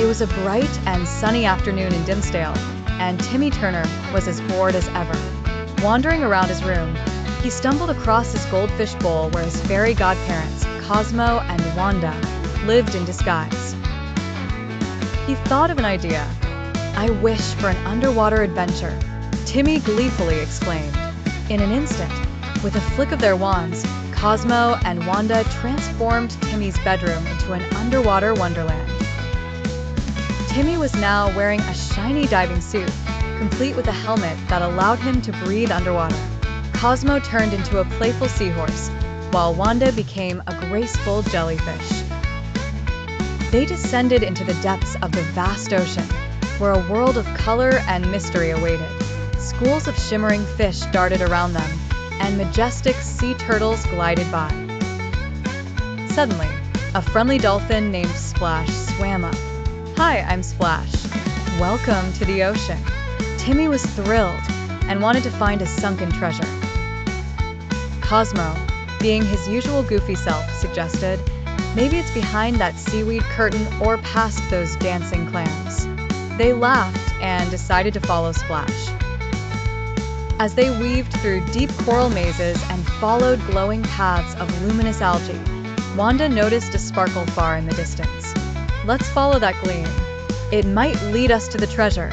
It was a bright and sunny afternoon in Dimmsdale, and Timmy Turner was as bored as ever. Wandering around his room, he stumbled across his goldfish bowl where his fairy godparents, Cosmo and Wanda, lived in disguise. He thought of an idea. "I wish for an underwater adventure," Timmy gleefully exclaimed. In an instant, with a flick of their wands, Cosmo and Wanda transformed Timmy's bedroom into an underwater wonderland. Timmy was now wearing a shiny diving suit, complete with a helmet that allowed him to breathe underwater. Cosmo turned into a playful seahorse, while Wanda became a graceful jellyfish. They descended into the depths of the vast ocean, where a world of color and mystery awaited. Schools of shimmering fish darted around them, and majestic sea turtles glided by. Suddenly, a friendly dolphin named Splash swam up. "Hi, I'm Splash. Welcome to the ocean." Timmy was thrilled and wanted to find a sunken treasure. Cosmo, being his usual goofy self, suggested, "Maybe it's behind that seaweed curtain or past those dancing clams." They laughed and decided to follow Splash. As they weaved through deep coral mazes and followed glowing paths of luminous algae, Wanda noticed a sparkle far in the distance. "Let's follow that gleam. It might lead us to the treasure,"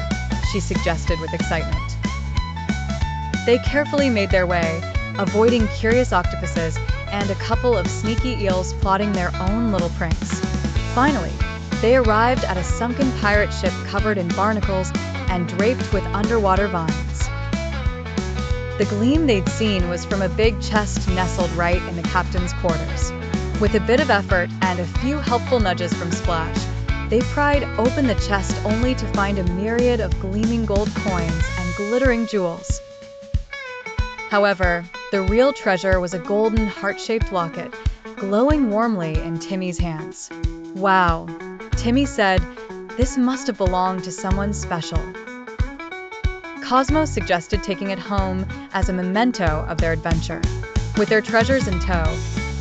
she suggested with excitement. They carefully made their way, avoiding curious octopuses and a couple of sneaky eels plotting their own little pranks. Finally, they arrived at a sunken pirate ship covered in barnacles and draped with underwater vines. The gleam they'd seen was from a big chest nestled right in the captain's quarters. With a bit of effort and a few helpful nudges from Splash, they pried open the chest only to find a myriad of gleaming gold coins and glittering jewels. However, the real treasure was a golden heart-shaped locket, glowing warmly in Timmy's hands. "Wow," Timmy said, "this must have belonged to someone special." Cosmo suggested taking it home as a memento of their adventure. With their treasures in tow,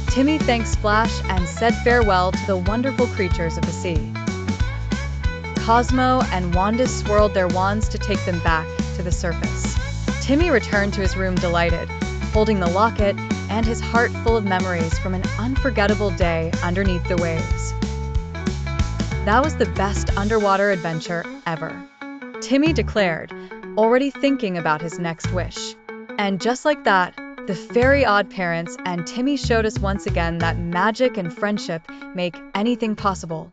Timmy thanked Splash and said farewell to the wonderful creatures of the sea. Cosmo and Wanda swirled their wands to take them back to the surface. Timmy returned to his room delighted, holding the locket and his heart full of memories from an unforgettable day underneath the waves. That was the best underwater adventure ever, Timmy declared, already thinking about his next wish. And just like that, the fairy godparents and Timmy showed us once again that magic and friendship make anything possible.